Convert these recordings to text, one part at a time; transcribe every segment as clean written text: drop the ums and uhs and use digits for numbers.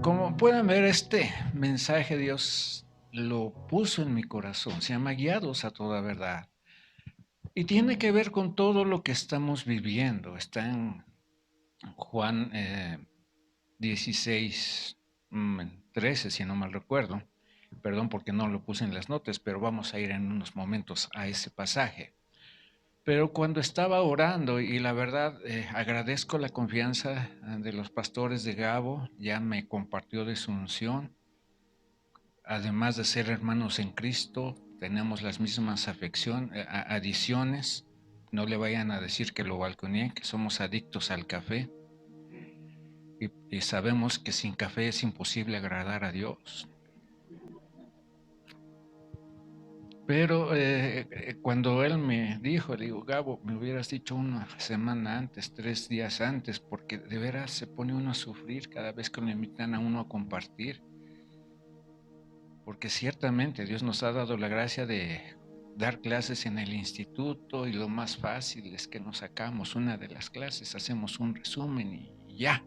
Como pueden ver, este mensaje Dios lo puso en mi corazón. Se llama Guiados a toda verdad. Y tiene que ver con todo lo que estamos viviendo. Está en Juan 16, 13, si no mal recuerdo. Perdón porque no lo puse en las notas, pero vamos a ir en unos momentos a ese pasaje. Pero cuando estaba orando, y la verdad agradezco la confianza de los pastores de Gabo, ya me compartió de su unción. Además de ser hermanos en Cristo, tenemos las mismas adiciones. No le vayan a decir que lo balconeé, que somos adictos al café. Y sabemos que sin café es imposible agradar a Dios. Pero cuando él me dijo, le digo, Gabo, me hubieras dicho una semana antes, 3 días antes, porque de veras se pone uno a sufrir cada vez que le invitan a uno a compartir. Porque ciertamente Dios nos ha dado la gracia de dar clases en el instituto y lo más fácil es que nos sacamos una de las clases, hacemos un resumen y ya.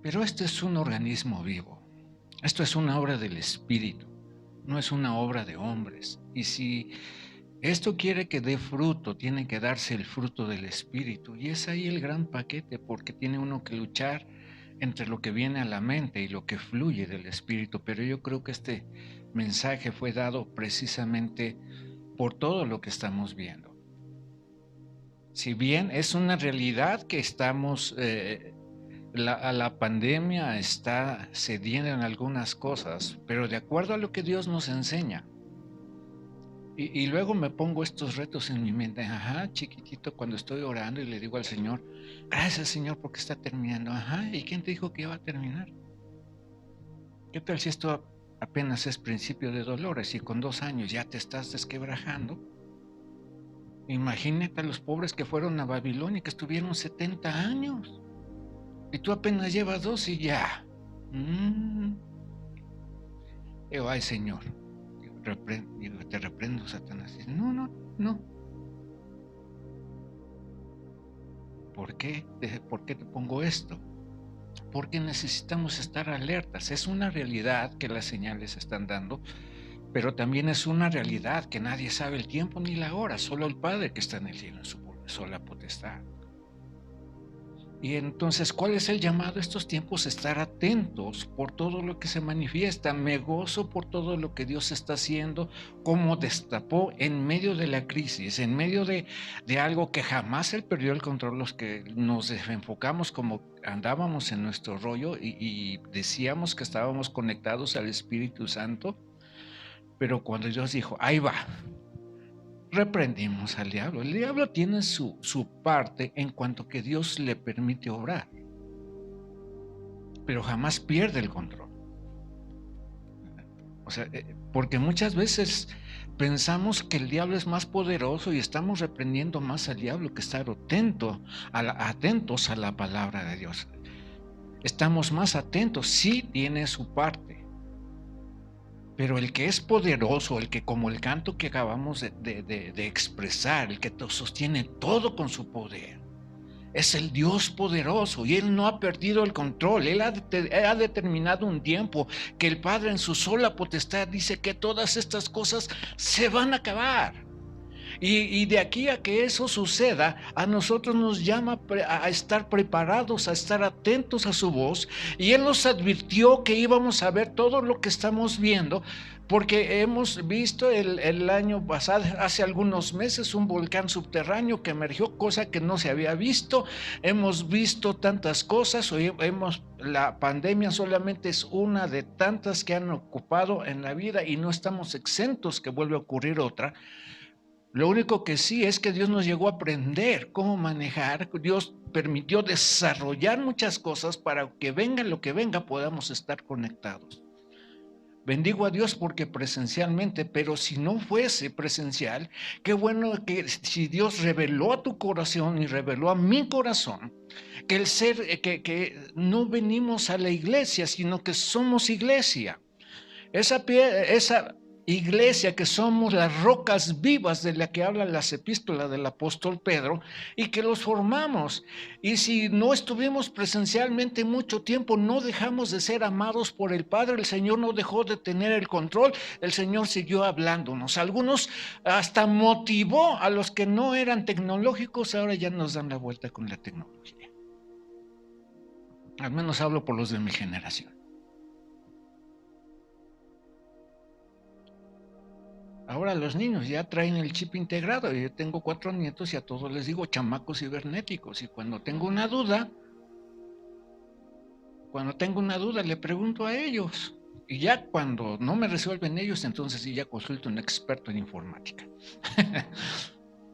Pero esto es un organismo vivo, esto es una obra del Espíritu, no es una obra de hombres. Y si esto quiere que dé fruto, tiene que darse el fruto del Espíritu. Y es ahí el gran paquete, porque tiene uno que luchar entre lo que viene a la mente y lo que fluye del Espíritu. Pero yo creo que este mensaje fue dado precisamente por todo lo que estamos viendo. Si bien es una realidad que estamos, la pandemia está cediendo en algunas cosas, pero de acuerdo a lo que Dios nos enseña. Y luego me pongo estos retos en mi mente, ajá, chiquitito, cuando estoy orando y le digo al Señor, gracias Señor porque está terminando, ajá, ¿y quién te dijo que iba a terminar? ¿Qué tal si esto apenas es principio de dolores y con 2 años ya te estás desquebrajando? Imagínate a los pobres que fueron a Babilonia y que estuvieron 70 años y tú apenas llevas 2 y ya. Digo, ay Señor, te reprendo, Satanás. Dice, no, no, no. ¿Por qué? ¿Por qué te pongo esto? Porque necesitamos estar alertas. Es una realidad que las señales están dando, pero también es una realidad que nadie sabe el tiempo ni la hora, solo el Padre que está en el cielo en su sola potestad. Y entonces, ¿cuál es el llamado a estos tiempos? Estar atentos por todo lo que se manifiesta. Me gozo por todo lo que Dios está haciendo, como destapó en medio de la crisis, en medio de algo que jamás Él perdió el control. Los que nos desenfocamos como andábamos en nuestro rollo y decíamos que estábamos conectados al Espíritu Santo, pero cuando Dios dijo, ahí va, reprendimos al diablo. El diablo tiene su parte en cuanto que Dios le permite obrar, pero jamás pierde el control. O sea, porque muchas veces pensamos que el diablo es más poderoso y estamos reprendiendo más al diablo que estar atentos a la palabra de Dios. Estamos más atentos, sí tiene su parte, pero el que es poderoso, el que como el canto que acabamos de expresar, el que sostiene todo con su poder, es el Dios poderoso y Él no ha perdido el control. Él ha determinado un tiempo que el Padre en su sola potestad dice que todas estas cosas se van a acabar. Y de aquí a que eso suceda, a nosotros nos llama a estar preparados, a estar atentos a su voz. Y Él nos advirtió que íbamos a ver todo lo que estamos viendo, porque hemos visto el año pasado, hace algunos meses, un volcán subterráneo que emergió, cosa que no se había visto. Hemos visto tantas cosas, la pandemia solamente es una de tantas que han ocupado en la vida y no estamos exentos que vuelva a ocurrir otra. Lo único que sí es que Dios nos llegó a aprender cómo manejar. Dios permitió desarrollar muchas cosas para que venga lo que venga podamos estar conectados. Bendigo a Dios porque presencialmente, pero si no fuese presencial, qué bueno que si Dios reveló a tu corazón y reveló a mi corazón que el ser, que no venimos a la iglesia, sino que somos iglesia. Esa iglesia, que somos las rocas vivas de la que hablan las epístolas del apóstol Pedro, y que los formamos. Y si no estuvimos presencialmente mucho tiempo, no dejamos de ser amados por el Padre. El Señor no dejó de tener el control, el Señor siguió hablándonos. Algunos hasta motivó a los que no eran tecnológicos, ahora ya nos dan la vuelta con la tecnología. Al menos hablo por los de mi generación. Ahora los niños ya traen el chip integrado. Yo tengo 4 nietos y a todos les digo chamacos cibernéticos. Y cuando tengo una duda le pregunto a ellos. Y ya cuando no me resuelven ellos, entonces sí ya consulto a un experto en informática.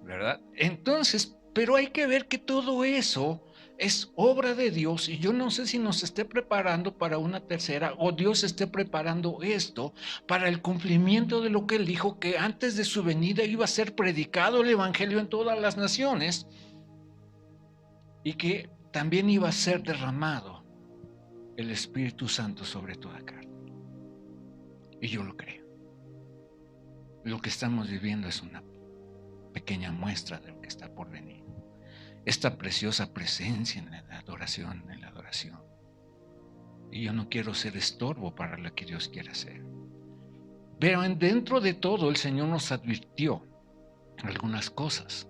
¿Verdad? Entonces, pero hay que ver que todo eso es obra de Dios, y yo no sé si nos esté preparando para una tercera, o Dios esté preparando esto para el cumplimiento de lo que Él dijo, que antes de su venida iba a ser predicado el Evangelio en todas las naciones, y que también iba a ser derramado el Espíritu Santo sobre toda carne. Y yo lo creo. Lo que estamos viviendo es una pequeña muestra de lo que está por venir. Esta preciosa presencia en la adoración, Y yo no quiero ser estorbo para lo que Dios quiere hacer. Pero dentro de todo el Señor nos advirtió algunas cosas.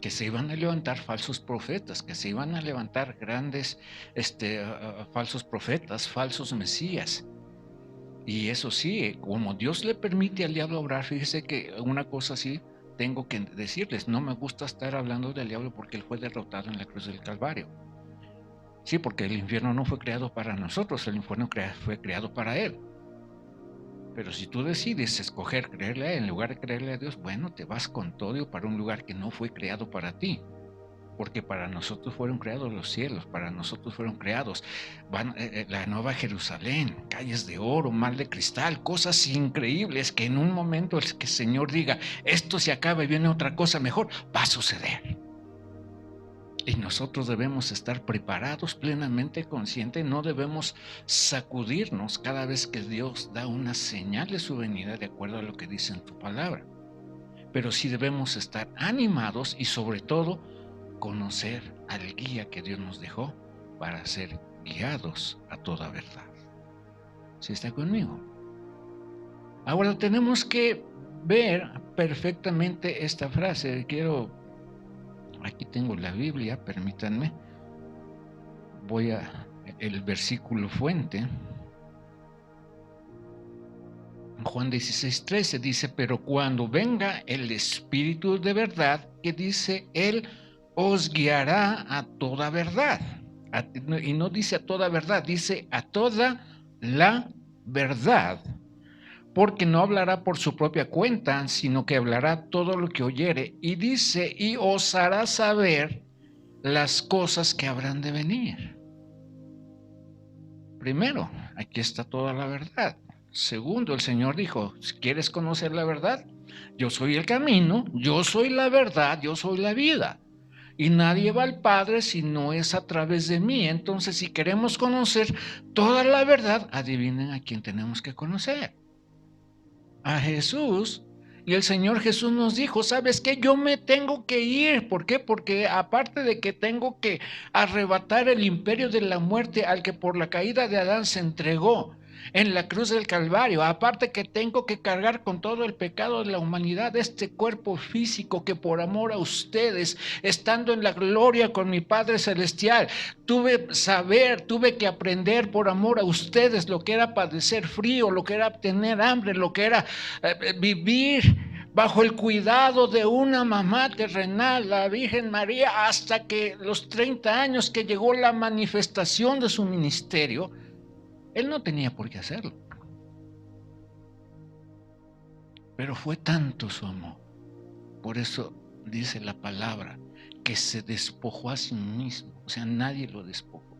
Que se iban a levantar falsos profetas, que se iban a levantar grandes falsos profetas, falsos mesías. Y eso sí, como Dios le permite al diablo obrar, fíjese que una cosa sí tengo que decirles, no me gusta estar hablando del diablo porque él fue derrotado en la cruz del Calvario. Sí, porque el infierno no fue creado para nosotros, el infierno fue creado para él. Pero si tú decides escoger creerle a él en lugar de creerle a Dios, bueno, te vas con todo para un lugar que no fue creado para ti. Porque para nosotros fueron creados los cielos, para nosotros fueron creados la Nueva Jerusalén, calles de oro, mar de cristal, cosas increíbles que en un momento el que el Señor diga, esto se acaba y viene otra cosa mejor, va a suceder. Y nosotros debemos estar preparados, plenamente conscientes, no debemos sacudirnos cada vez que Dios da una señal de su venida de acuerdo a lo que dice en tu palabra. Pero sí debemos estar animados y sobre todo conocer al guía que Dios nos dejó para ser guiados a toda verdad. ¿Sí está conmigo? Ahora tenemos que ver perfectamente esta frase. Aquí tengo la Biblia, permítanme. Voy a el versículo fuente. Juan 16:13 dice, pero cuando venga el Espíritu de verdad, que dice, Él os guiará a toda verdad. Y no dice a toda verdad, dice a toda la verdad. Porque no hablará por su propia cuenta, sino que hablará todo lo que oyere. Y dice, y os hará saber las cosas que habrán de venir. Primero, aquí está toda la verdad. Segundo, el Señor dijo, si quieres conocer la verdad, yo soy el camino, yo soy la verdad, yo soy la vida. Y nadie va al Padre si no es a través de mí. Entonces, si queremos conocer toda la verdad, adivinen a quién tenemos que conocer. A Jesús. Y el Señor Jesús nos dijo, ¿sabes qué? Yo me tengo que ir. ¿Por qué? Porque aparte de que tengo que arrebatar el imperio de la muerte al que por la caída de Adán se entregó en la cruz del Calvario, aparte que tengo que cargar con todo el pecado de la humanidad, este cuerpo físico que por amor a ustedes, estando en la gloria con mi Padre Celestial, tuve que aprender por amor a ustedes lo que era padecer frío, lo que era tener hambre, lo que era vivir bajo el cuidado de una mamá terrenal, la Virgen María, hasta que los 30 años que llegó la manifestación de su ministerio. Él no tenía por qué hacerlo. Pero fue tanto su amor. Por eso dice la palabra que se despojó a sí mismo. O sea, nadie lo despojó.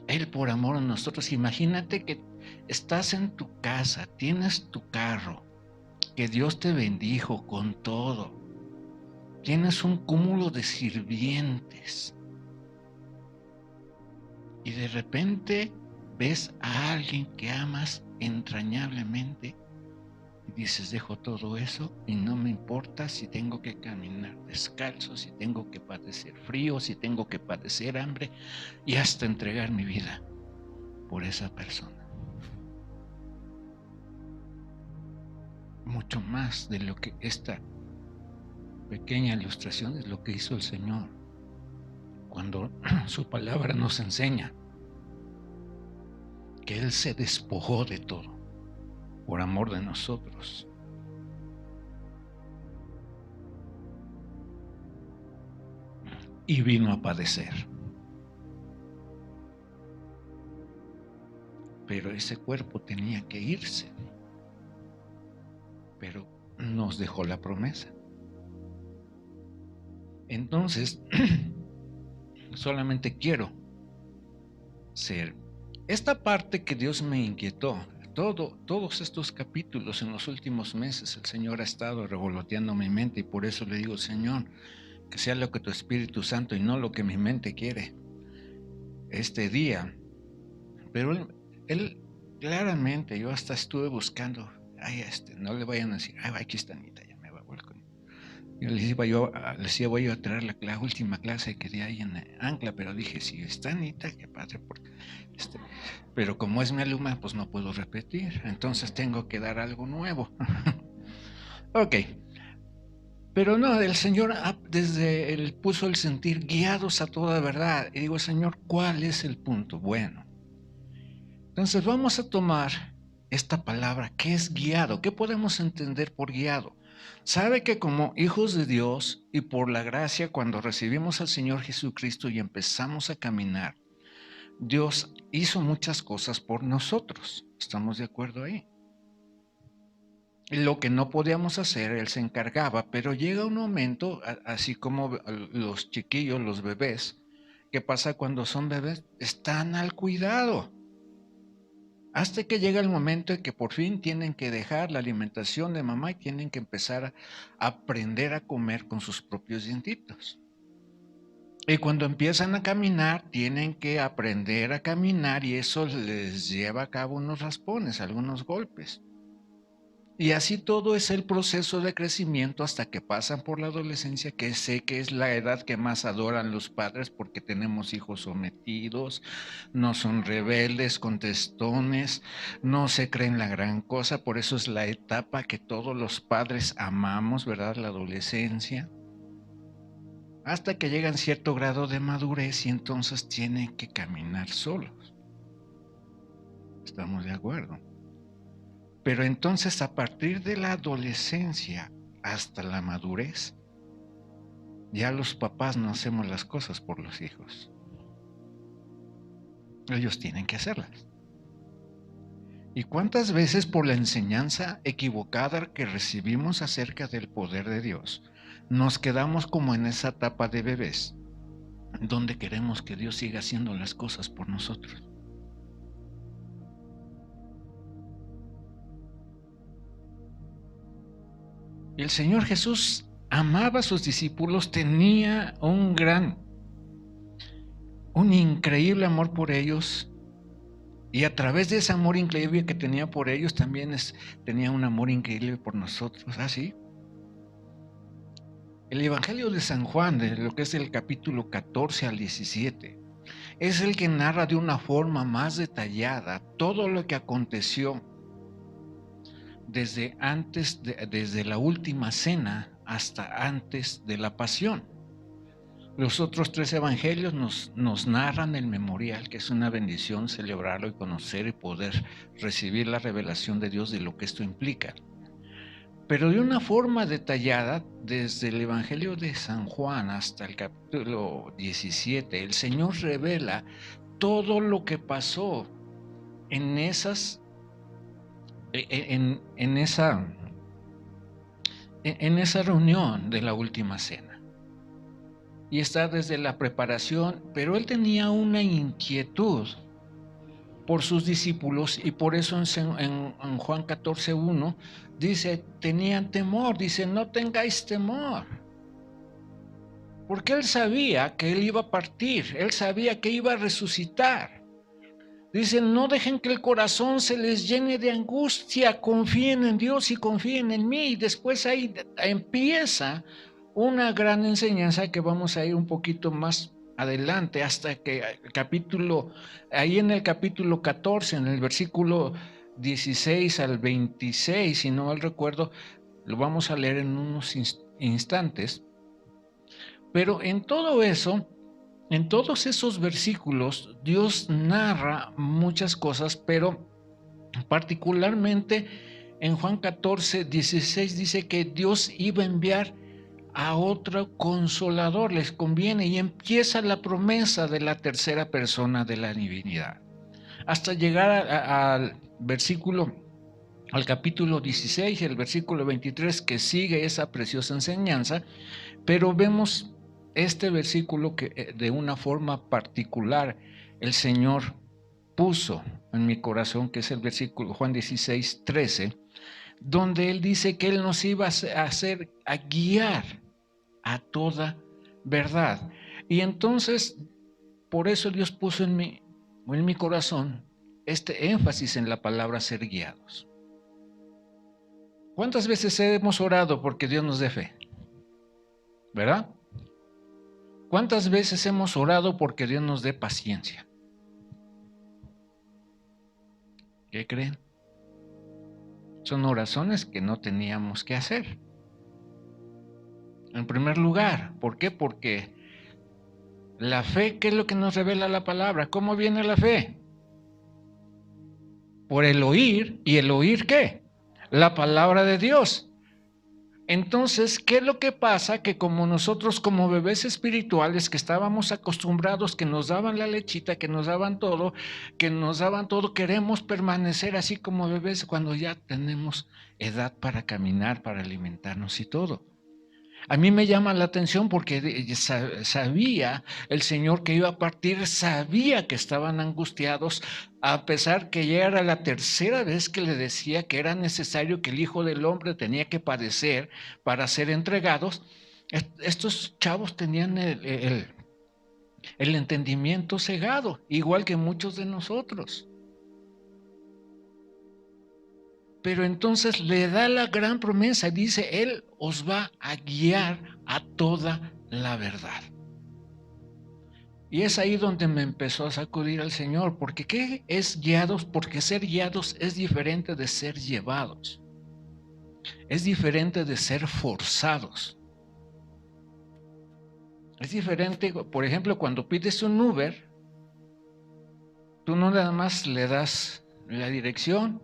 Él por amor a nosotros. Imagínate que estás en tu casa, tienes tu carro, que Dios te bendijo con todo. Tienes un cúmulo de sirvientes. Y de repente ves a alguien que amas entrañablemente y dices, dejo todo eso y no me importa si tengo que caminar descalzo, si tengo que padecer frío, si tengo que padecer hambre y hasta entregar mi vida por esa persona. Mucho más de lo que esta pequeña ilustración es lo que hizo el Señor cuando su palabra nos enseña que Él se despojó de todo por amor de nosotros. Y vino a padecer. Pero ese cuerpo tenía que irse. Pero nos dejó la promesa. Entonces, solamente quiero ser esta parte que Dios me inquietó. Todos estos capítulos en los últimos meses el Señor ha estado revoloteando mi mente y por eso le digo, Señor, que sea lo que tu Espíritu Santo y no lo que mi mente quiere este día. Pero él claramente, yo hasta estuve buscando, no le vayan a decir, aquí está Anita, ya me va a volver. Yo les decía, voy a traer la última clase que di ahí en Ancla, pero dije, si está Anita, qué padre, porque pero como es mi alumna, pues no puedo repetir, entonces tengo que dar algo nuevo. Ok. Pero no, el Señor desde Él puso el sentir guiados a toda verdad. Y digo, Señor, ¿cuál es el punto? Bueno, entonces vamos a tomar esta palabra, ¿qué es guiado? ¿Qué podemos entender por guiado? Sabe que como hijos de Dios y por la gracia, cuando recibimos al Señor Jesucristo y empezamos a caminar, Dios hizo muchas cosas por nosotros. ¿Estamos de acuerdo ahí? Lo que no podíamos hacer, Él se encargaba, pero llega un momento, así como los chiquillos, los bebés, ¿qué pasa cuando son bebés? Están al cuidado. Hasta que llega el momento en que por fin tienen que dejar la alimentación de mamá y tienen que empezar a aprender a comer con sus propios dientitos. Y cuando empiezan a caminar, tienen que aprender a caminar y eso les lleva a cabo unos raspones, algunos golpes. Y así todo es el proceso de crecimiento hasta que pasan por la adolescencia, que sé que es la edad que más adoran los padres porque tenemos hijos sometidos, no son rebeldes, contestones, no se creen la gran cosa, por eso es la etapa que todos los padres amamos, ¿verdad? La adolescencia. Hasta que llegan cierto grado de madurez y entonces tienen que caminar solos. ¿Estamos de acuerdo? Pero entonces a partir de la adolescencia hasta la madurez, ya los papás no hacemos las cosas por los hijos. Ellos tienen que hacerlas. ¿Y cuántas veces por la enseñanza equivocada que recibimos acerca del poder de Dios, nos quedamos como en esa etapa de bebés, donde queremos que Dios siga haciendo las cosas por nosotros? El Señor Jesús amaba a sus discípulos, tenía un increíble amor por ellos, y a través de ese amor increíble que tenía por ellos, también tenía un amor increíble por nosotros. ¿Sí? El Evangelio de San Juan, de lo que es el capítulo 14 al 17, es el que narra de una forma más detallada todo lo que aconteció desde la última cena hasta antes de la pasión. Los otros 3 evangelios nos narran el memorial, que es una bendición celebrarlo y conocer y poder recibir la revelación de Dios de lo que esto implica. Pero de una forma detallada, desde el Evangelio de San Juan hasta el capítulo 17, el Señor revela todo lo que pasó en esa reunión de la última cena. Y está desde la preparación, pero él tenía una inquietud por sus discípulos y por eso en Juan 14:1 dice, tenían temor, dice, no tengáis temor. Porque él sabía que él iba a partir, él sabía que iba a resucitar. Dice, no dejen que el corazón se les llene de angustia, confíen en Dios y confíen en mí. Y después ahí empieza una gran enseñanza que vamos a ir un poquito más adelante, hasta que ahí en el capítulo 14, en el versículo 16 al 26, si no mal recuerdo, lo vamos a leer en unos instantes. Pero en todo eso, en todos esos versículos, Dios narra muchas cosas, pero particularmente en Juan 14, 16 dice que Dios iba a enviar a otro consolador, les conviene, y empieza la promesa de la tercera persona de la divinidad. Hasta llegar al capítulo 16, el versículo 23, que sigue esa preciosa enseñanza, pero vemos este versículo que de una forma particular el Señor puso en mi corazón, que es el versículo Juan 16, 13, donde Él dice que Él nos iba a guiar a toda verdad. Y entonces, por eso Dios puso en mi corazón este énfasis en la palabra ser guiados. ¿Cuántas veces hemos orado porque Dios nos dé fe? ¿Verdad? ¿Cuántas veces hemos orado porque Dios nos dé paciencia? ¿Qué creen? Son oraciones que no teníamos que hacer. En primer lugar, ¿por qué? Porque la fe, ¿qué es lo que nos revela la palabra? ¿Cómo viene la fe? Por el oír, ¿y el oír qué? La palabra de Dios. Entonces, ¿qué es lo que pasa? Que como nosotros, como bebés espirituales que estábamos acostumbrados, que nos daban la lechita, que nos daban todo, queremos permanecer así como bebés cuando ya tenemos edad para caminar, para alimentarnos y todo. A mí me llama la atención porque sabía el Señor que iba a partir, sabía que estaban angustiados, a pesar que ya era la tercera vez que le decía que era necesario que el Hijo del Hombre tenía que padecer para ser entregados. Estos chavos tenían el entendimiento cegado, igual que muchos de nosotros. Pero entonces le da la gran promesa, dice, Él os va a guiar a toda la verdad. Y es ahí donde me empezó a sacudir al Señor, porque ¿qué es guiados? Porque ser guiados es diferente de ser llevados. Es diferente de ser forzados. Es diferente, por ejemplo, cuando pides un Uber, tú no nada más le das la dirección,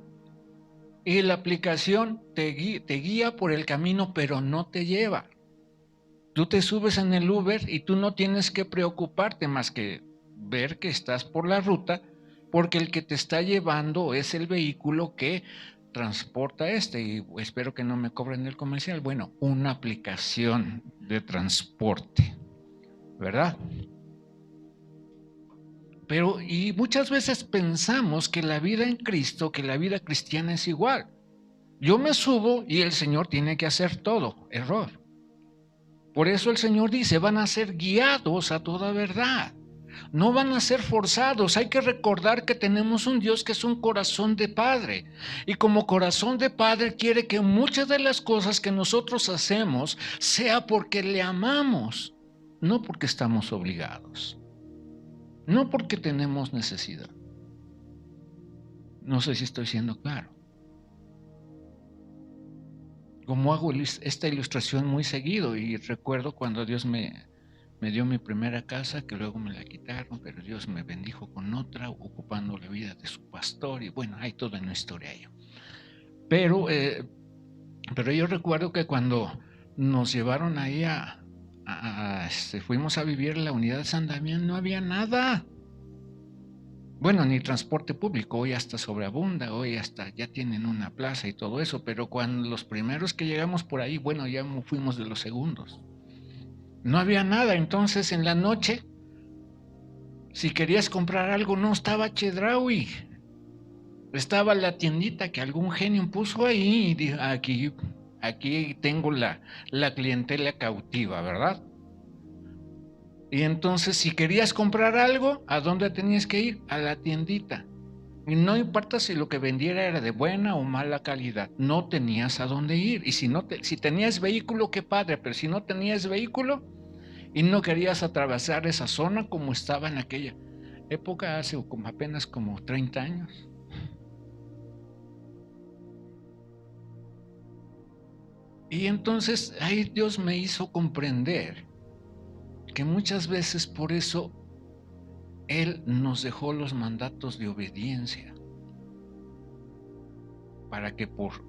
y la aplicación te guía por el camino, pero no te lleva. Tú te subes en el Uber y tú no tienes que preocuparte más que ver que estás por la ruta, porque el que te está llevando es el vehículo que transporta y espero que no me cobren el comercial, bueno, una aplicación de transporte, ¿verdad? Pero, y muchas veces pensamos que la vida en Cristo, que la vida cristiana es igual. Yo me subo y el Señor tiene que hacer todo. Error. Por eso el Señor dice, van a ser guiados a toda verdad. No van a ser forzados. Hay que recordar que tenemos un Dios que es un corazón de Padre. Y como corazón de Padre quiere que muchas de las cosas que nosotros hacemos sea porque le amamos, no porque estamos obligados. No porque tenemos necesidad. No sé si estoy siendo claro. Como hago esta ilustración muy seguido, y recuerdo cuando Dios me dio mi primera casa, que luego me la quitaron, pero Dios me bendijo con otra, ocupando la vida de su pastor, y bueno, hay toda una historia ahí. Pero yo recuerdo que cuando nos llevaron ahí fuimos a vivir en la unidad de San Damián, no había nada. Bueno, ni transporte público, hoy hasta sobreabunda, hoy hasta ya tienen una plaza y todo eso, pero cuando los primeros que llegamos por ahí, bueno, ya fuimos de los segundos. No había nada, entonces en la noche, si querías comprar algo, no estaba Chedraui. Estaba la tiendita que algún genio puso ahí y dijo, aquí tengo la clientela cautiva, ¿verdad? Y entonces, si querías comprar algo, ¿a dónde tenías que ir? A la tiendita. Y no importa si lo que vendiera era de buena o mala calidad, no tenías a dónde ir. Y si tenías vehículo, qué padre, pero si no tenías vehículo y no querías atravesar esa zona como estaba en aquella época, hace como apenas como 30 años. Y entonces ahí Dios me hizo comprender que muchas veces por eso Él nos dejó los mandatos de obediencia, para que por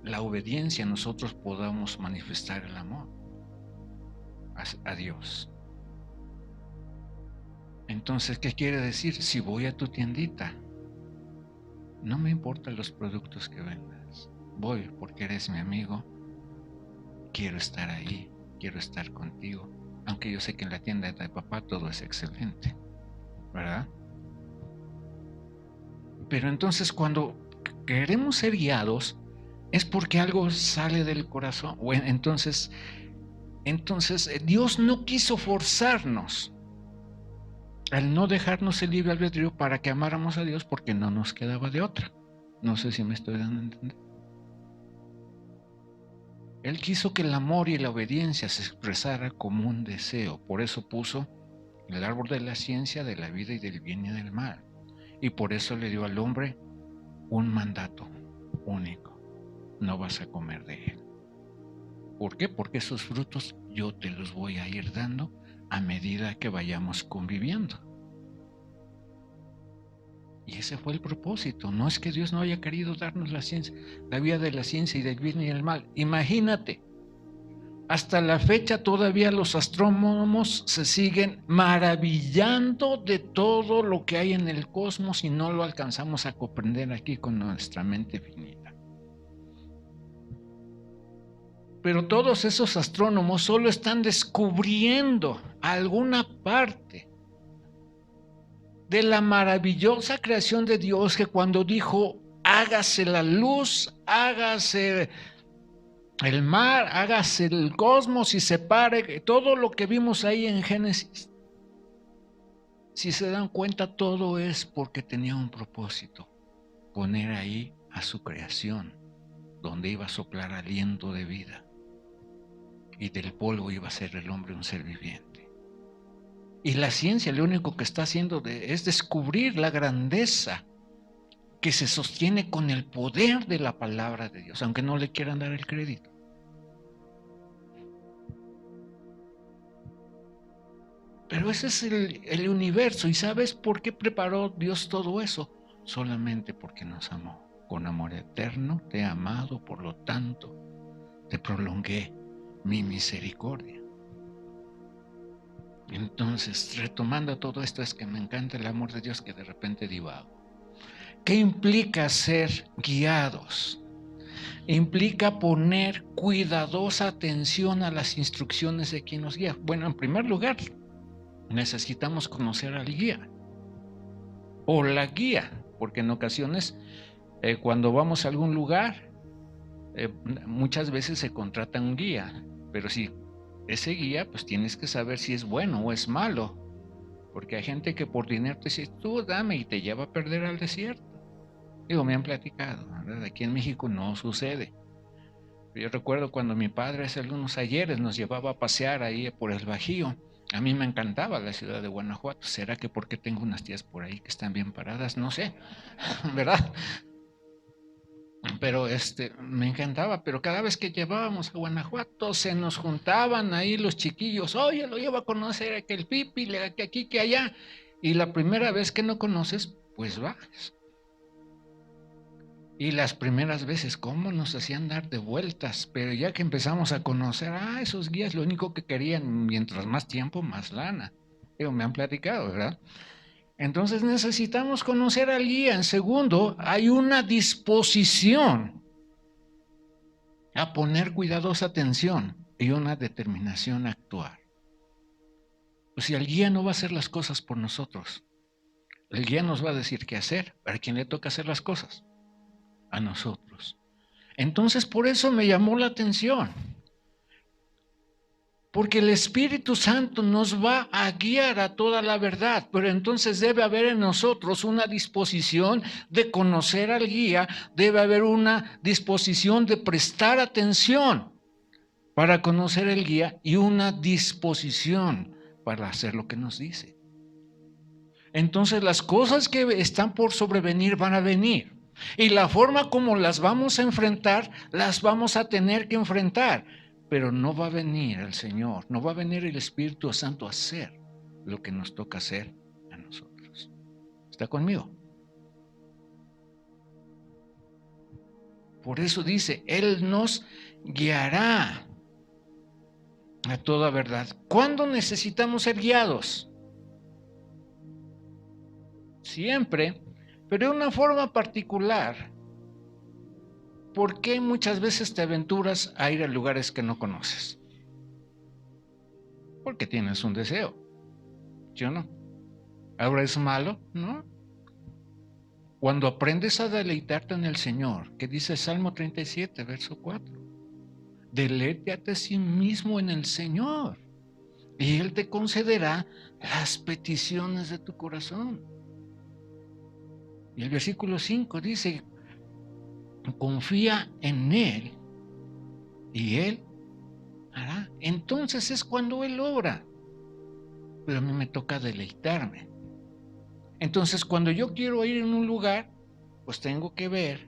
la obediencia nosotros podamos manifestar el amor a Dios. Entonces, ¿qué quiere decir? Si voy a tu tiendita, no me importan los productos que vendas, voy porque eres mi amigo, quiero estar ahí, quiero estar contigo, aunque yo sé que en la tienda de papá todo es excelente, ¿verdad? Pero entonces cuando queremos ser guiados es porque algo sale del corazón. Bueno, entonces Dios no quiso forzarnos al no dejarnos el libre albedrío para que amáramos a Dios, porque no nos quedaba de otra. No sé si me estoy dando a entender. Él quiso que el amor y la obediencia se expresara como un deseo. Por eso puso el árbol de la ciencia, de la vida y del bien y del mal. Y por eso le dio al hombre un mandato único: no vas a comer de él. ¿Por qué? Porque esos frutos yo te los voy a ir dando a medida que vayamos conviviendo. Y ese fue el propósito. No es que Dios no haya querido darnos la ciencia, la vida de la ciencia y del bien y del mal. Imagínate, hasta la fecha todavía los astrónomos se siguen maravillando de todo lo que hay en el cosmos y no lo alcanzamos a comprender aquí con nuestra mente finita. Pero todos esos astrónomos solo están descubriendo alguna parte de la maravillosa creación de Dios, que cuando dijo hágase la luz, hágase el mar, hágase el cosmos y separe, todo lo que vimos ahí en Génesis, si se dan cuenta, todo es porque tenía un propósito: poner ahí a su creación, donde iba a soplar aliento de vida, y del polvo iba a ser el hombre un ser viviente. Y la ciencia lo único que está haciendo es descubrir la grandeza que se sostiene con el poder de la palabra de Dios, aunque no le quieran dar el crédito. Pero ese es el universo. ¿Y sabes por qué preparó Dios todo eso? Solamente porque nos amó. Con amor eterno te he amado, por lo tanto te prolongué mi misericordia. Entonces, retomando todo esto, es que me encanta el amor de Dios, que de repente divago. ¿Qué implica ser guiados? Implica poner cuidadosa atención a las instrucciones de quien nos guía. Bueno, en primer lugar, necesitamos conocer al guía o la guía, porque en ocasiones cuando vamos a algún lugar, muchas veces se contrata un guía, pero si ese guía, pues tienes que saber si es bueno o es malo, porque hay gente que por dinero te dice, tú dame, y te lleva a perder al desierto. Digo, me han platicado, ¿verdad? Aquí en México no sucede. Yo recuerdo cuando mi padre hace algunos ayeres nos llevaba a pasear ahí por el Bajío. A mí me encantaba la ciudad de Guanajuato. ¿Será que porque tengo unas tías por ahí que están bien paradas? No sé, ¿verdad? Pero me encantaba. Pero cada vez que llevábamos a Guanajuato se nos juntaban ahí los chiquillos. Oye, lo llevo a conocer a que el Pipi, que aquí, que allá. Y la primera vez que no conoces, pues vas. Y las primeras veces, ¿cómo nos hacían dar de vueltas? Pero ya que empezamos a conocer, esos guías lo único que querían, mientras más tiempo, más lana. Digo, me han platicado, ¿verdad? Entonces necesitamos conocer al guía. En segundo, hay una disposición a poner cuidadosa atención y una determinación a actuar. Pues si el guía no va a hacer las cosas por nosotros, el guía nos va a decir qué hacer. ¿Para quién le toca hacer las cosas? A nosotros. Entonces por eso me llamó la atención. Porque el Espíritu Santo nos va a guiar a toda la verdad, pero entonces debe haber en nosotros una disposición de conocer al guía, debe haber una disposición de prestar atención para conocer el guía y una disposición para hacer lo que nos dice. Entonces las cosas que están por sobrevenir van a venir. Y la forma como las vamos a enfrentar, las vamos a tener que enfrentar. Pero no va a venir el Señor, no va a venir el Espíritu Santo a hacer lo que nos toca hacer a nosotros. ¿Está conmigo? Por eso dice, Él nos guiará a toda verdad. ¿Cuándo necesitamos ser guiados? Siempre, pero de una forma particular. ¿Por qué muchas veces te aventuras a ir a lugares que no conoces? Porque tienes un deseo, ¿sí o no? ¿Ahora es malo? No. Cuando aprendes a deleitarte en el Señor, que dice Salmo 37, verso 4, deleítate a sí mismo en el Señor y Él te concederá las peticiones de tu corazón. Y el versículo 5 dice, confía en Él y Él hará. Entonces es cuando Él obra. Pero a mí me toca deleitarme. Entonces, cuando yo quiero ir en un lugar, pues tengo que ver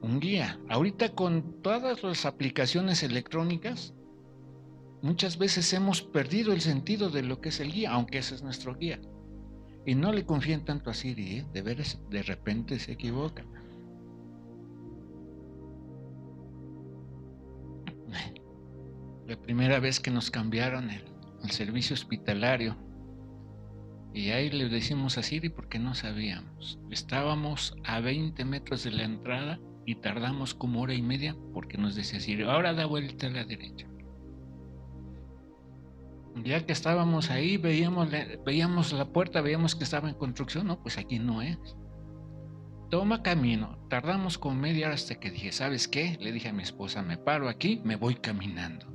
un guía. Ahorita con todas las aplicaciones electrónicas, muchas veces hemos perdido el sentido de lo que es el guía, aunque ese es nuestro guía. Y no le confíen tanto a Siri, ¿eh? De veras, de repente se equivoca. La primera vez que nos cambiaron el servicio hospitalario, y ahí le decimos a Siri porque no sabíamos. Estábamos a 20 metros de la entrada y tardamos como hora y media porque nos decía Siri, ahora da vuelta a la derecha. Ya que estábamos ahí, veíamos la puerta, veíamos que estaba en construcción, no, pues aquí no es. Toma camino. Tardamos como media hora hasta que dije, ¿sabes qué? Le dije a mi esposa, me paro aquí, me voy caminando.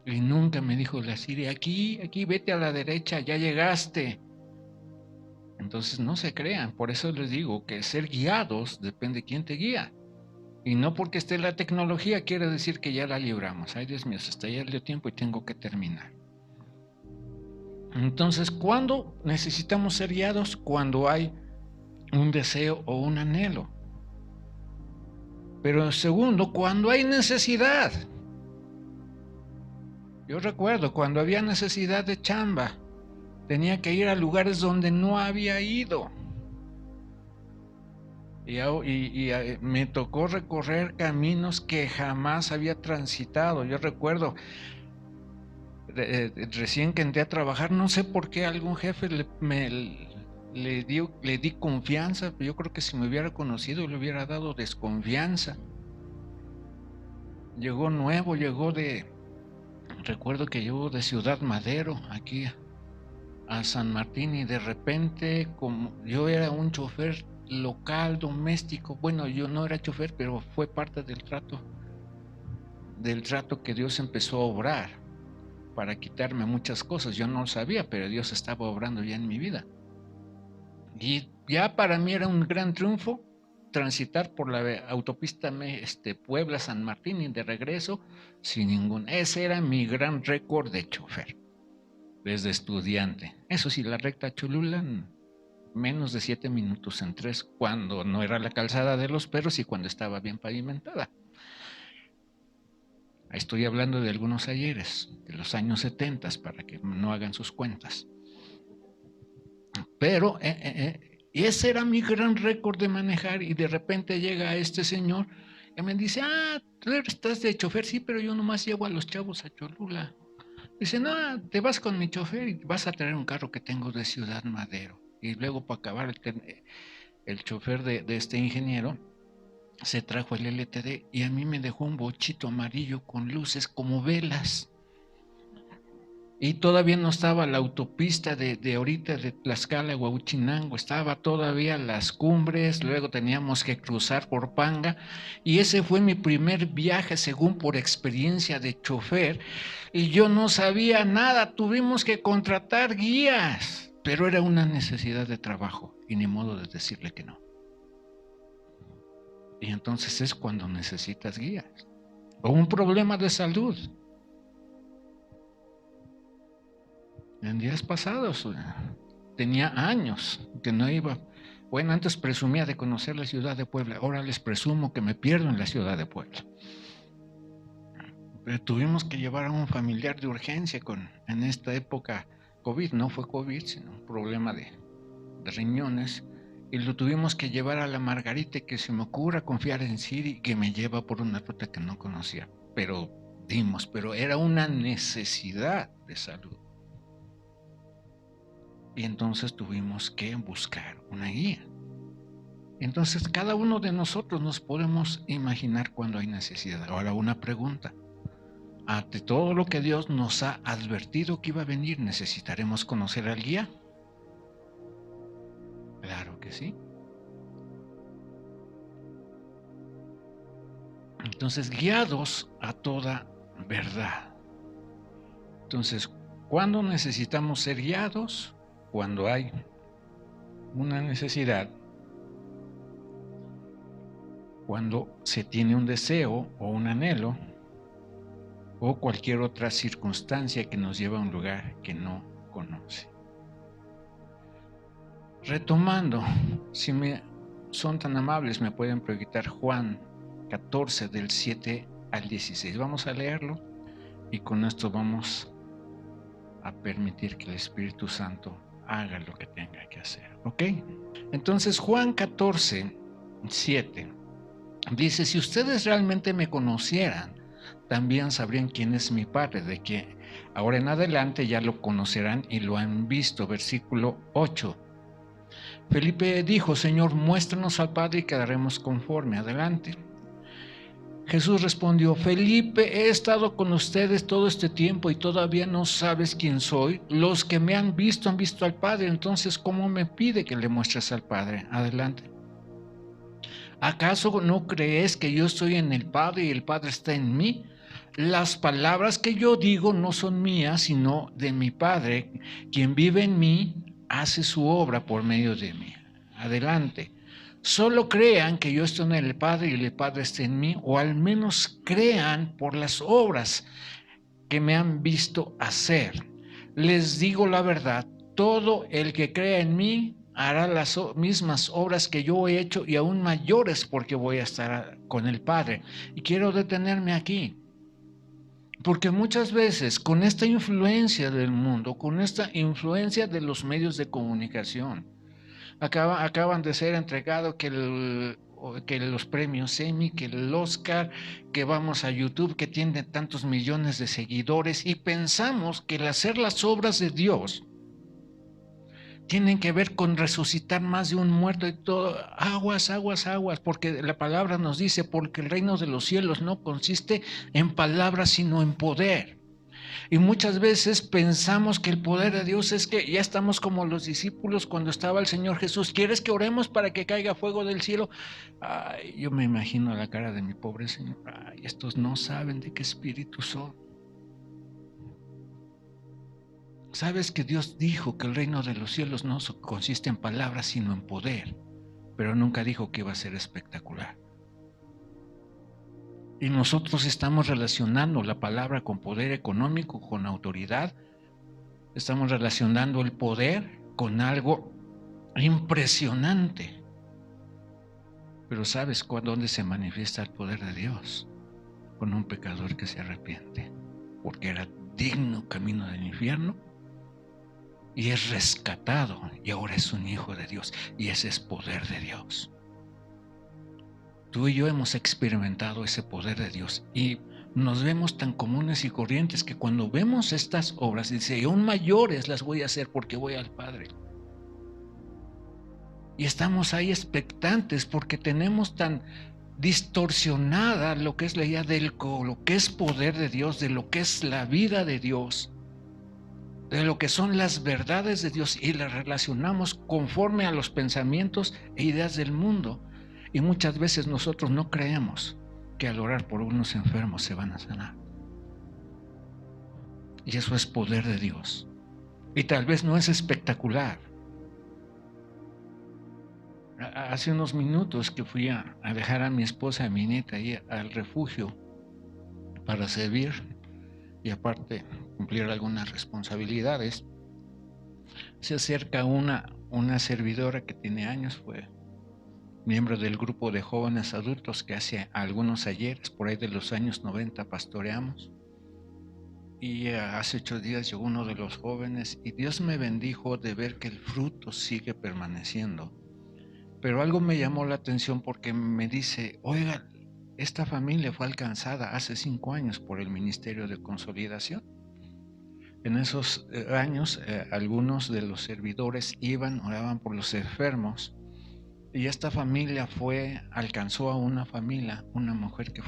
Y nunca me dijo la Siri, aquí, vete a la derecha, ya llegaste. Entonces no se crean, por eso les digo que ser guiados depende de quién te guía. Y no porque esté la tecnología quiere decir que ya la libramos. Ay, Dios mío, se está ya el tiempo y tengo que terminar. Entonces, ¿cuándo necesitamos ser guiados? Cuando hay un deseo o un anhelo. Pero segundo, cuando hay necesidad. Yo recuerdo cuando había necesidad de chamba, tenía que ir a lugares donde no había ido. Y me tocó recorrer caminos que jamás había transitado. Yo recuerdo, recién que entré a trabajar, no sé por qué algún jefe le di confianza, pero yo creo que si me hubiera conocido le hubiera dado desconfianza. Llegó nuevo, recuerdo que llegó de Ciudad Madero aquí a San Martín y de repente, como yo era un chofer local, doméstico, bueno, yo no era chofer, pero fue parte del trato que Dios empezó a obrar para quitarme muchas cosas. Yo no lo sabía, pero Dios estaba obrando ya en mi vida. Y ya para mí era un gran triunfo transitar por la autopista Puebla-San Martín y de regreso sin ningún. Ese era mi gran récord de chofer desde estudiante. Eso sí, la recta Cholula, menos de 7 minutos en 3, cuando no era la calzada de los perros y cuando estaba bien pavimentada. Estoy hablando de algunos ayeres, de los años 70, para que no hagan sus cuentas. Pero ese era mi gran récord de manejar y de repente llega este señor y me dice, tú estás de chofer, sí, pero yo nomás llevo a los chavos a Cholula. Dice, no, te vas con mi chofer y vas a traer un carro que tengo de Ciudad Madero. Y luego para acabar el chofer de este ingeniero se trajo el LTD y a mí me dejó un bochito amarillo con luces como velas. Y todavía no estaba la autopista de ahorita de Tlaxcala a Huauchinango, estaba todavía las cumbres, luego teníamos que cruzar por Panga, y ese fue mi primer viaje según por experiencia de chofer, y yo no sabía nada, tuvimos que contratar guías, pero era una necesidad de trabajo y ni modo de decirle que no. Y entonces es cuando necesitas guías, o un problema de salud. En días pasados tenía años que no iba. Bueno, antes presumía de conocer la ciudad de Puebla, ahora les presumo que me pierdo en la ciudad de Puebla. Pero tuvimos que llevar a un familiar de urgencia en esta época COVID, no fue COVID, sino un problema de riñones, y lo tuvimos que llevar a la Margarita, que se me ocurra confiar en Siri, que me lleva por una ruta que no conocía, pero era una necesidad de salud. Y entonces tuvimos que buscar una guía. Entonces cada uno de nosotros nos podemos imaginar cuando hay necesidad. Ahora una pregunta. Ante todo lo que Dios nos ha advertido que iba a venir, ¿necesitaremos conocer al guía? Claro que sí. Entonces, guiados a toda verdad. Entonces, ¿cuándo necesitamos ser guiados? Cuando hay una necesidad, cuando se tiene un deseo o un anhelo, o cualquier otra circunstancia que nos lleva a un lugar que no conoce. Retomando, si son tan amables, me pueden proyectar Juan 14 del 7 al 16. Vamos a leerlo y con esto vamos a permitir que el Espíritu Santo haga lo que tenga que hacer, ¿ok? Entonces Juan 14, 7 dice: si ustedes realmente me conocieran, también sabrían quién es mi Padre, de que ahora en adelante ya lo conocerán y lo han visto. Versículo 8. Felipe dijo: Señor, muéstranos al Padre y quedaremos conforme. Adelante. Jesús respondió: Felipe, he estado con ustedes todo este tiempo y todavía no sabes quién soy. Los que me han visto al Padre. Entonces, ¿cómo me pide que le muestres al Padre? Adelante. ¿Acaso no crees que yo estoy en el Padre y el Padre está en mí? Las palabras que yo digo no son mías, sino de mi Padre, quien vive en mí, hace su obra por medio de mí. Adelante. Solo crean que yo estoy en el Padre y el Padre está en mí, o al menos crean por las obras que me han visto hacer. Les digo la verdad, todo el que crea en mí hará las mismas obras que yo he hecho y aún mayores, porque voy a estar con el Padre. Y quiero detenerme aquí, porque muchas veces con esta influencia del mundo, con esta influencia de los medios de comunicación, acaban de ser entregados que los premios Emmy, que el Oscar, que vamos a YouTube, que tiene tantos millones de seguidores, y pensamos que el hacer las obras de Dios tienen que ver con resucitar más de un muerto y todo. Aguas, porque la palabra nos dice: porque el reino de los cielos no consiste en palabras, sino en poder. Y muchas veces pensamos que el poder de Dios es que ya estamos como los discípulos cuando estaba el Señor Jesús. ¿Quieres que oremos para que caiga fuego del cielo? Ay, yo me imagino la cara de mi pobre Señor. Ay, estos no saben de qué espíritu son. Sabes que Dios dijo que el reino de los cielos no consiste en palabras, sino en poder, pero nunca dijo que iba a ser espectacular. Y nosotros estamos relacionando la palabra con poder económico, con autoridad. Estamos relacionando el poder con algo impresionante. Pero ¿sabes dónde se manifiesta el poder de Dios? Con un pecador que se arrepiente, porque era digno camino del infierno y es rescatado y ahora es un hijo de Dios, y ese es poder de Dios. Tú y yo hemos experimentado ese poder de Dios y nos vemos tan comunes y corrientes que cuando vemos estas obras dice: y aún mayores las voy a hacer porque voy al Padre. Y estamos ahí expectantes porque tenemos tan distorsionada lo que es la idea de lo que es poder de Dios, de lo que es la vida de Dios, de lo que son las verdades de Dios y las relacionamos conforme a los pensamientos e ideas del mundo. Y muchas veces nosotros no creemos que al orar por unos enfermos se van a sanar. Y eso es poder de Dios. Y tal vez no es espectacular. Hace unos minutos que fui a dejar a mi esposa y a mi nieta ahí al refugio para servir y aparte cumplir algunas responsabilidades, se acerca una servidora que tiene años, fue miembro del grupo de jóvenes adultos que hace algunos ayeres, por ahí de los años 90 pastoreamos. Y hace 8 días llegó uno de los jóvenes y Dios me bendijo de ver que el fruto sigue permaneciendo. Pero algo me llamó la atención porque me dice, oiga, esta familia fue alcanzada hace 5 años por el Ministerio de Consolidación. En esos años, algunos de los servidores oraban por los enfermos, y esta familia alcanzó a una familia, una mujer que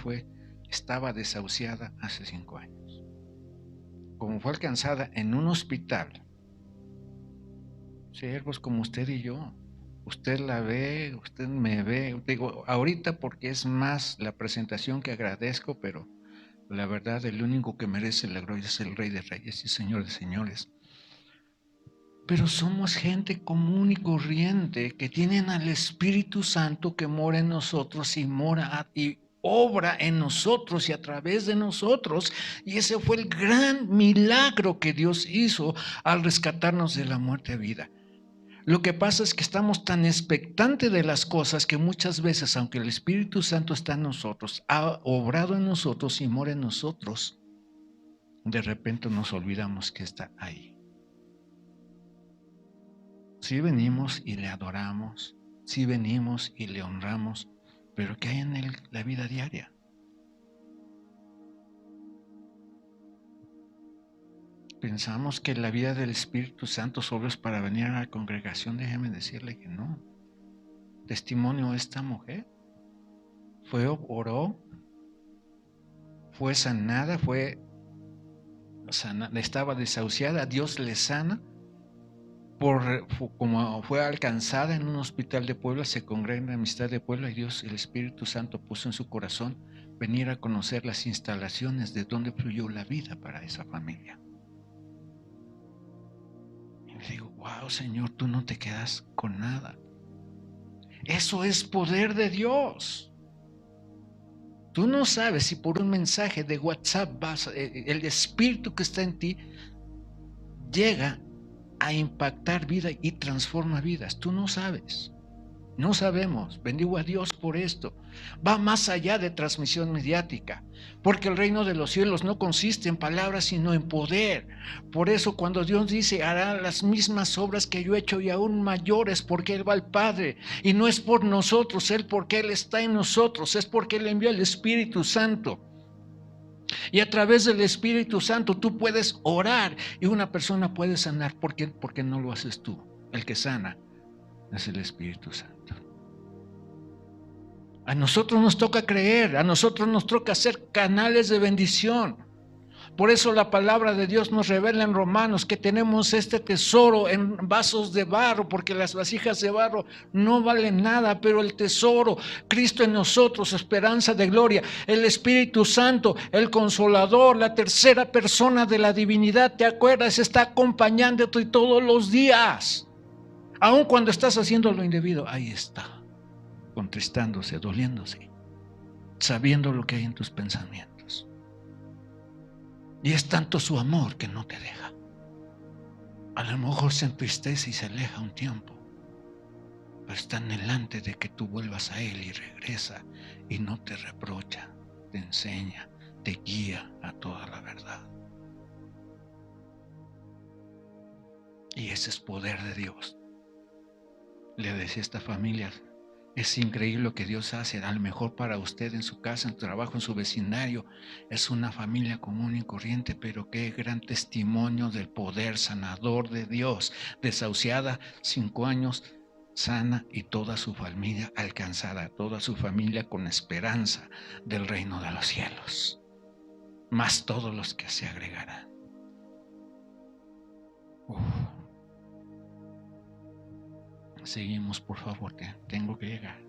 estaba desahuciada hace 5 años. Como fue alcanzada en un hospital, siervos como usted y yo, usted la ve, usted me ve, digo, ahorita porque es más la presentación que agradezco, pero la verdad, el único que merece la gloria es el Rey de Reyes y Señor de Señores. Pero somos gente común y corriente que tienen al Espíritu Santo que mora en nosotros y obra en nosotros y a través de nosotros. Y ese fue el gran milagro que Dios hizo al rescatarnos de la muerte a vida. Lo que pasa es que estamos tan expectantes de las cosas que muchas veces, aunque el Espíritu Santo está en nosotros, ha obrado en nosotros y mora en nosotros, de repente nos olvidamos que está ahí. Sí venimos y le adoramos, sí venimos y le honramos, pero ¿qué hay en la vida diaria? Pensamos que la vida del Espíritu Santo solo es para venir a la congregación. Déjeme decirle que no. Testimonio, esta mujer oró, fue sanada, estaba desahuciada, Dios le sana. Como fue alcanzada en un hospital de Puebla, se congrega en la Amistad de Puebla y Dios, el Espíritu Santo, puso en su corazón venir a conocer las instalaciones de donde fluyó la vida para esa familia. Y le digo, wow, Señor, tú no te quedas con nada. Eso es poder de Dios. Tú no sabes si por un mensaje de WhatsApp el Espíritu que está en ti llega a impactar vida y transforma vidas. Tú no sabes. No sabemos. Bendigo a Dios por esto. Va más allá de transmisión mediática, porque el reino de los cielos no consiste en palabras, sino en poder. Por eso cuando Dios dice, hará las mismas obras que yo he hecho y aún mayores, porque Él va al Padre. Y no es por nosotros, porque Él está en nosotros, es porque Él envió el Espíritu Santo. Y a través del Espíritu Santo tú puedes orar y una persona puede sanar. ¿Por qué? Porque no lo haces tú. El que sana es el Espíritu Santo. A nosotros nos toca creer, a nosotros nos toca ser canales de bendición. Por eso la palabra de Dios nos revela en Romanos que tenemos este tesoro en vasos de barro, porque las vasijas de barro no valen nada, pero el tesoro, Cristo en nosotros, esperanza de gloria, el Espíritu Santo, el Consolador, la tercera persona de la divinidad, ¿te acuerdas? Está acompañándote todos los días. Aun cuando estás haciendo lo indebido, ahí está, contristándose, doliéndose, sabiendo lo que hay en tus pensamientos. Y es tanto su amor que no te deja. A lo mejor se entristece y se aleja un tiempo, pero está anhelante de que tú vuelvas a Él y regresa y no te reprocha, te enseña, te guía a toda la verdad. Y ese es poder de Dios. Le decía a esta familia, es increíble lo que Dios hace, a lo mejor para usted en su casa, en su trabajo, en su vecindario, es una familia común y corriente, pero qué gran testimonio del poder sanador de Dios. Desahuciada, 5 años, sana y toda su familia alcanzada, toda su familia con esperanza del reino de los cielos, más todos los que se agregarán. Uf. Seguimos, por favor, tengo que llegar.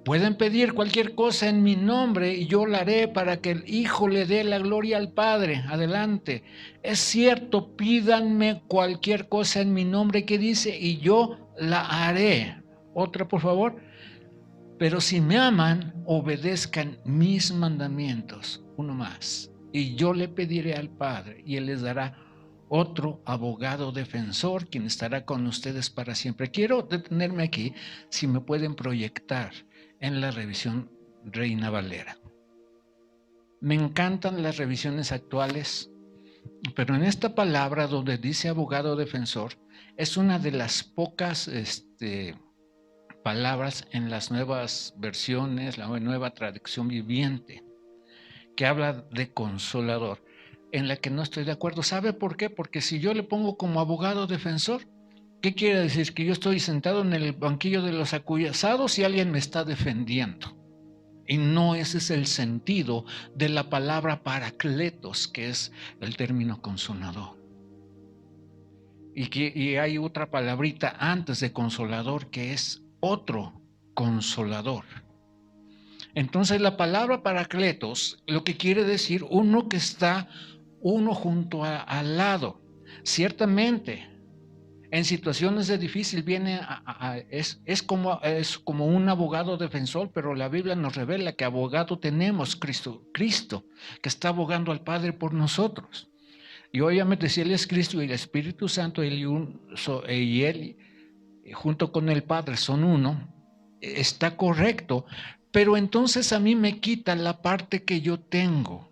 Pueden pedir cualquier cosa en mi nombre y yo la haré para que el Hijo le dé la gloria al Padre. Adelante. Es cierto, pídanme cualquier cosa en mi nombre, que dice, y yo la haré. Otra, por favor. Pero si me aman, obedezcan mis mandamientos. Uno más. Y yo le pediré al Padre y Él les dará otro abogado defensor, quien estará con ustedes para siempre. Quiero detenerme aquí, si me pueden proyectar en la revisión Reina Valera. Me encantan las revisiones actuales, pero en esta palabra donde dice abogado defensor, es una de las pocas palabras en las nuevas versiones, la nueva traducción viviente, que habla de consolador, en la que no estoy de acuerdo. ¿Sabe por qué? Porque si yo le pongo como abogado defensor, ¿qué quiere decir? Que yo estoy sentado en el banquillo de los acusados y alguien me está defendiendo. Y no ese es el sentido de la palabra paracletos, que es el término consolador. Y hay otra palabrita antes de consolador, que es otro consolador. Entonces la palabra paracletos lo que quiere decir uno que está uno junto al lado. Ciertamente, en situaciones de difícil viene es como un abogado defensor, pero la Biblia nos revela que abogado tenemos, Cristo, que está abogando al Padre por nosotros. Y obviamente si Él es Cristo y el Espíritu Santo y Él junto con el Padre son uno, está correcto, pero entonces a mí me quita la parte que yo tengo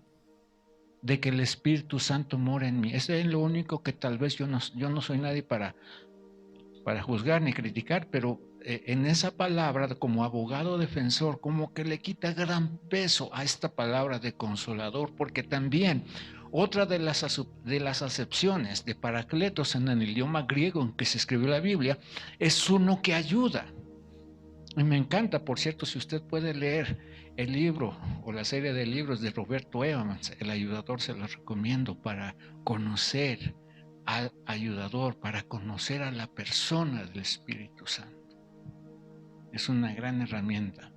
de que el Espíritu Santo mora en mí. Eso es lo único que tal vez yo no soy nadie para juzgar ni criticar, pero en esa palabra como abogado defensor, como que le quita gran peso a esta palabra de consolador, porque también otra de las acepciones de paracletos en el idioma griego en que se escribió la Biblia es uno que ayuda. Y me encanta, por cierto, si usted puede leer el libro o la serie de libros de Roberto Evans, El Ayudador, se los recomiendo para conocer al ayudador, para conocer a la persona del Espíritu Santo. Es una gran herramienta.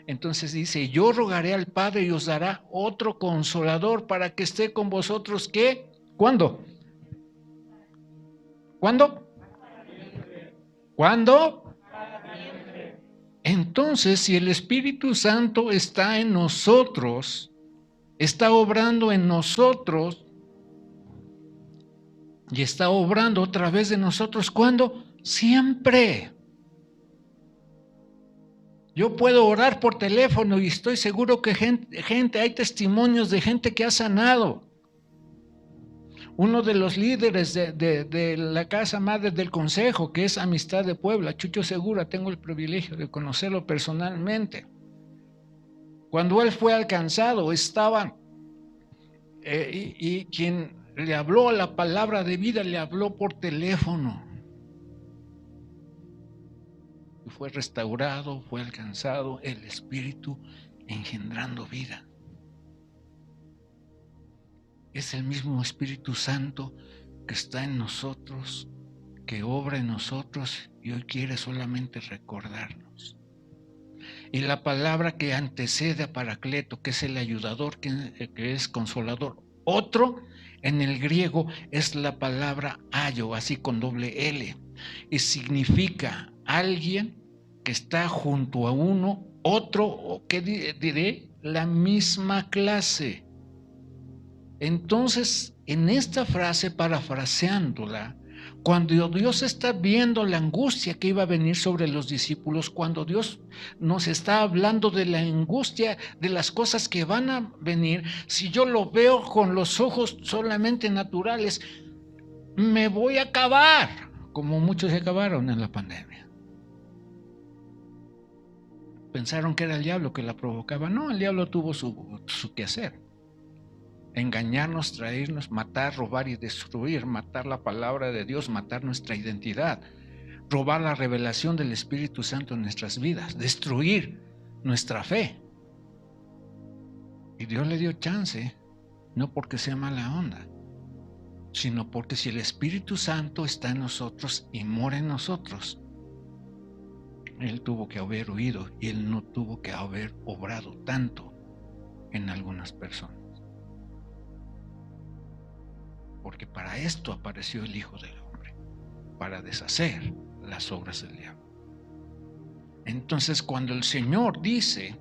Entonces dice, yo rogaré al Padre y os dará otro consolador para que esté con vosotros. ¿Qué? ¿Cuándo? ¿Cuándo? ¿Cuándo? Entonces, si el Espíritu Santo está en nosotros, está obrando en nosotros y está obrando a través de nosotros, ¿cuándo? Siempre. Yo puedo orar por teléfono y estoy seguro que hay testimonios de gente que ha sanado. Uno de los líderes de la casa madre del consejo, que es Amistad de Puebla, Chucho Segura, tengo el privilegio de conocerlo personalmente. Cuando él fue alcanzado, estaba, y quien le habló la palabra de vida, le habló por teléfono. Y fue restaurado, fue alcanzado el Espíritu engendrando vida. Es el mismo Espíritu Santo que está en nosotros, que obra en nosotros y hoy quiere solamente recordarnos. Y la palabra que antecede a Paracleto, que es el ayudador, que es consolador, otro en el griego es la palabra ayo, así con doble L, y significa alguien que está junto a uno, otro, o que diré, la misma clase. Entonces, en esta frase, parafraseándola, cuando Dios está viendo la angustia que iba a venir sobre los discípulos, cuando Dios nos está hablando de la angustia, de las cosas que van a venir, si yo lo veo con los ojos solamente naturales, me voy a acabar, como muchos se acabaron en la pandemia. Pensaron que era el diablo que la provocaba. No, el diablo tuvo su quehacer. Engañarnos, traernos, matar, robar y destruir, matar la palabra de Dios, matar nuestra identidad, robar la revelación del Espíritu Santo en nuestras vidas, destruir nuestra fe. Y Dios le dio chance, no porque sea mala onda, sino porque si el Espíritu Santo está en nosotros y mora en nosotros, Él tuvo que haber oído y Él no tuvo que haber obrado tanto en algunas personas. Porque para esto apareció el Hijo del Hombre, para deshacer las obras del diablo. Entonces, cuando el Señor dice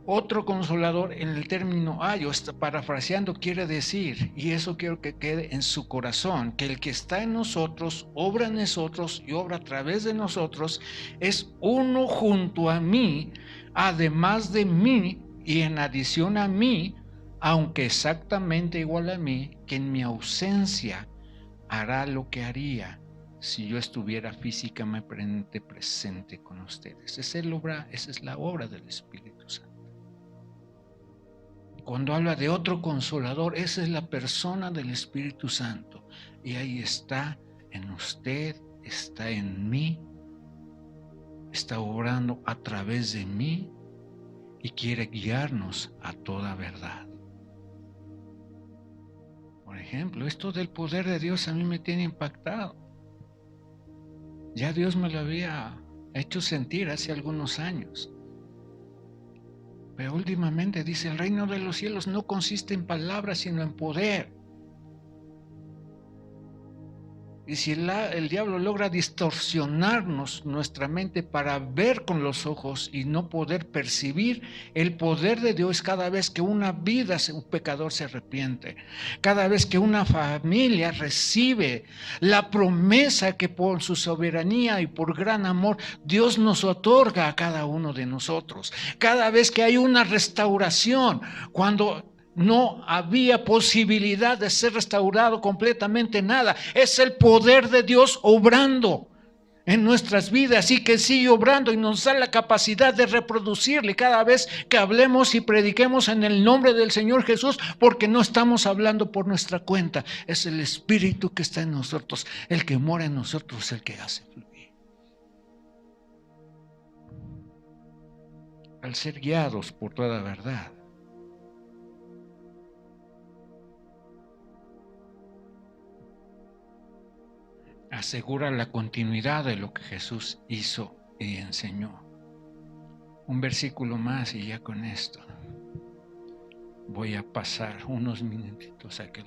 otro consolador, en el término yo está parafraseando, quiere decir, y eso quiero que quede en su corazón, que el que está en nosotros, obra en nosotros y obra a través de nosotros, es uno junto a mí, además de mí y en adición a mí, aunque exactamente igual a mí, que en mi ausencia hará lo que haría si yo estuviera físicamente presente con ustedes. Esa es la obra del Espíritu Santo. Cuando habla de otro consolador, esa es la persona del Espíritu Santo. Y ahí está en usted, está en mí, está obrando a través de mí y quiere guiarnos a toda verdad. Por ejemplo, esto del poder de Dios a mí me tiene impactado. Ya Dios me lo había hecho sentir hace algunos años. Pero últimamente dice, el reino de los cielos no consiste en palabras, sino en poder. Y si el diablo logra distorsionarnos nuestra mente para ver con los ojos y no poder percibir el poder de Dios cada vez que una vida, un pecador se arrepiente, cada vez que una familia recibe la promesa que por su soberanía y por gran amor Dios nos otorga a cada uno de nosotros, cada vez que hay una restauración, cuando no había posibilidad de ser restaurado completamente nada. Es el poder de Dios obrando en nuestras vidas y que sigue obrando y nos da la capacidad de reproducirle cada vez que hablemos y prediquemos en el nombre del Señor Jesús, porque no estamos hablando por nuestra cuenta. Es el Espíritu que está en nosotros, el que mora en nosotros, el que hace fluir. Al ser guiados por toda verdad, asegura la continuidad de lo que Jesús hizo y enseñó. Un versículo más y ya con esto voy a pasar unos minutitos a que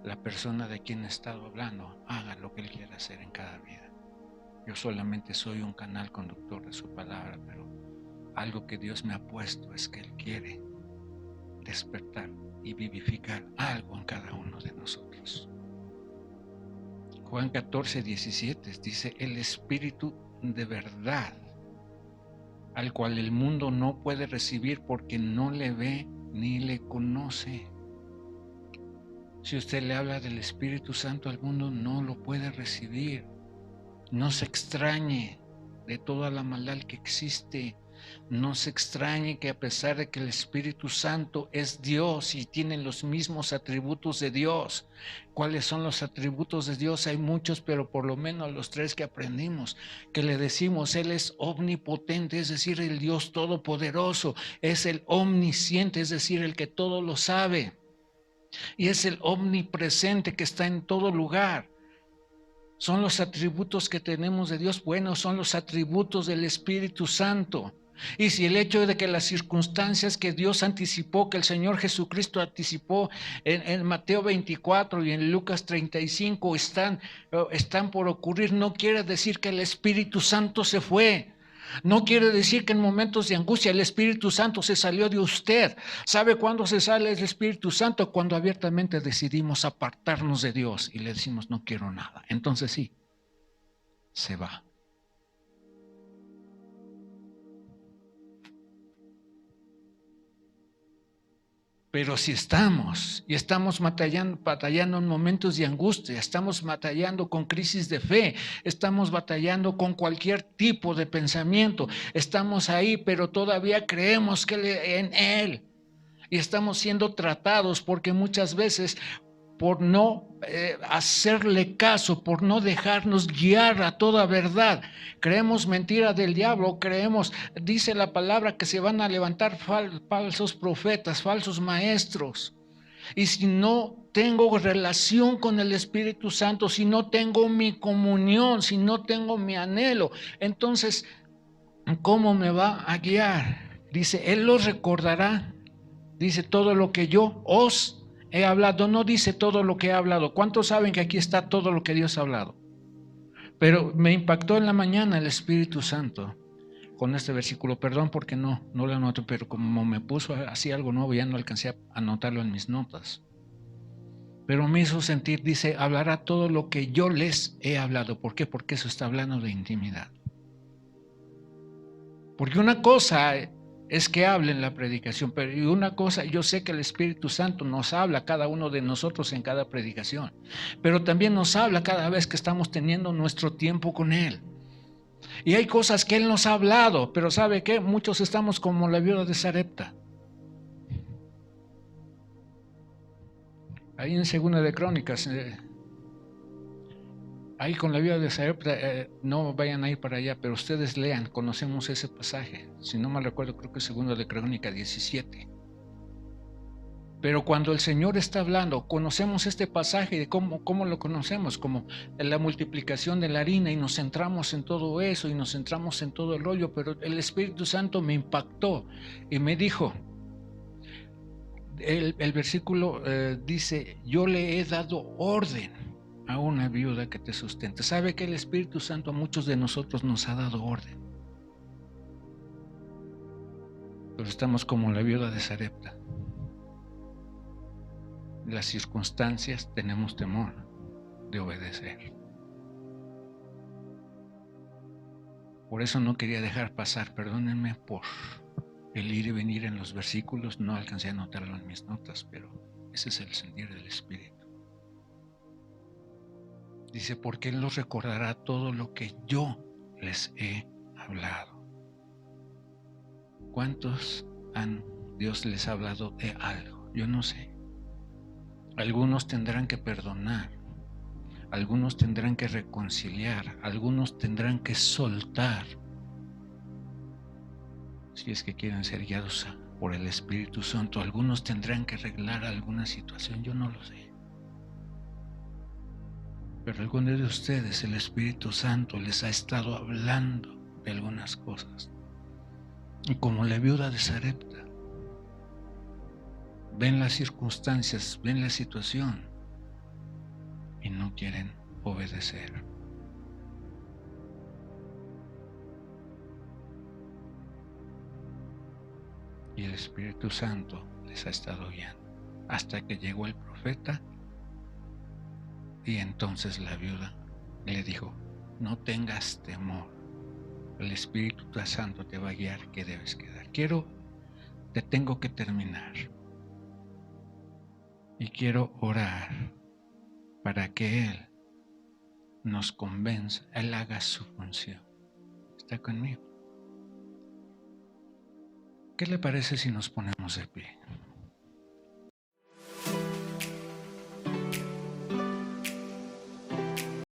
la persona de quien he estado hablando haga lo que él quiera hacer en cada vida. Yo solamente soy un canal conductor de su palabra, pero algo que Dios me ha puesto es que Él quiere despertar y vivificar algo en cada uno de nosotros. Juan 14, 17 dice, el Espíritu de verdad, al cual el mundo no puede recibir porque no le ve ni le conoce. Si usted le habla del Espíritu Santo al mundo, no lo puede recibir. No se extrañe de toda la maldad que existe. No se extrañe que a pesar de que el Espíritu Santo es Dios y tiene los mismos atributos de Dios. ¿Cuáles son los atributos de Dios? Hay muchos, pero por lo menos los 3 que aprendimos, que le decimos, Él es omnipotente, es decir, el Dios todopoderoso, es el omnisciente, es decir, el que todo lo sabe, y es el omnipresente que está en todo lugar. Son los atributos que tenemos de Dios. Bueno, son los atributos del Espíritu Santo. Y si el hecho de que las circunstancias que Dios anticipó, que el Señor Jesucristo anticipó en Mateo 24 y en Lucas 35 están por ocurrir, no quiere decir que el Espíritu Santo se fue. No quiere decir que en momentos de angustia el Espíritu Santo se salió de usted. ¿Sabe cuándo se sale el Espíritu Santo? Cuando abiertamente decidimos apartarnos de Dios y le decimos no quiero nada. Entonces sí, se va. Pero si estamos batallando en momentos de angustia, estamos batallando con crisis de fe, estamos batallando con cualquier tipo de pensamiento, estamos ahí, pero todavía creemos en Él y estamos siendo tratados porque muchas veces por no hacerle caso, por no dejarnos guiar a toda verdad, creemos mentira del diablo, dice la palabra que se van a levantar falsos profetas, falsos maestros, Y si no tengo relación con el Espíritu Santo, si no tengo mi comunión, si no tengo mi anhelo, entonces, ¿cómo me va a guiar? Dice, Él los recordará. Dice, todo lo que yo os he hablado. No dice todo lo que he hablado. ¿Cuántos saben que aquí está todo lo que Dios ha hablado? Pero me impactó en la mañana el Espíritu Santo con este versículo. Perdón porque no lo anoto, pero como me puso así algo nuevo, ya no alcancé a anotarlo en mis notas. Pero me hizo sentir, dice, hablará todo lo que yo les he hablado. ¿Por qué? Porque eso está hablando de intimidad. Porque una cosa es que hable en la predicación, pero y una cosa, yo sé que el Espíritu Santo nos habla a cada uno de nosotros en cada predicación, pero también nos habla cada vez que estamos teniendo nuestro tiempo con Él. Y hay cosas que Él nos ha hablado, pero ¿sabe qué? Muchos estamos como la viuda de Sarepta. Ahí en Segunda de Crónicas, ahí con la viuda de Sarepta, no vayan a ir para allá, pero ustedes lean, conocemos ese pasaje. Si no mal recuerdo, creo que es Segunda de Crónicas 17. Pero cuando el Señor está hablando, conocemos este pasaje de cómo lo conocemos, como la multiplicación de la harina, y nos centramos en todo eso y nos centramos en todo el rollo, pero el Espíritu Santo me impactó y me dijo, el versículo dice, yo le he dado orden a una viuda que te sustente. ¿Sabe que el Espíritu Santo a muchos de nosotros nos ha dado orden? Pero estamos como la viuda de Sarepta. Las circunstancias tenemos temor de obedecer. Por eso no quería dejar pasar, perdónenme por el ir y venir en los versículos, no alcancé a anotarlo en mis notas, pero ese es el sentir del Espíritu. Dice, porque Él los recordará todo lo que yo les he hablado. ¿Cuántos Dios les ha hablado de algo? Yo no sé. Algunos tendrán que perdonar, algunos tendrán que reconciliar, algunos tendrán que soltar, si es que quieren ser guiados por el Espíritu Santo. Algunos tendrán que arreglar alguna situación, yo no lo sé. Pero algunos de ustedes el Espíritu Santo les ha estado hablando de algunas cosas. Y como la viuda de Sarepta, ven las circunstancias, ven la situación y no quieren obedecer. Y el Espíritu Santo les ha estado guiando hasta que llegó el profeta, y entonces la viuda le dijo, no tengas temor, el Espíritu Santo te va a guiar que debes quedar. Te tengo que terminar y quiero orar para que Él nos convenza, Él haga su función. ¿Está conmigo? ¿Qué le parece si nos ponemos de pie?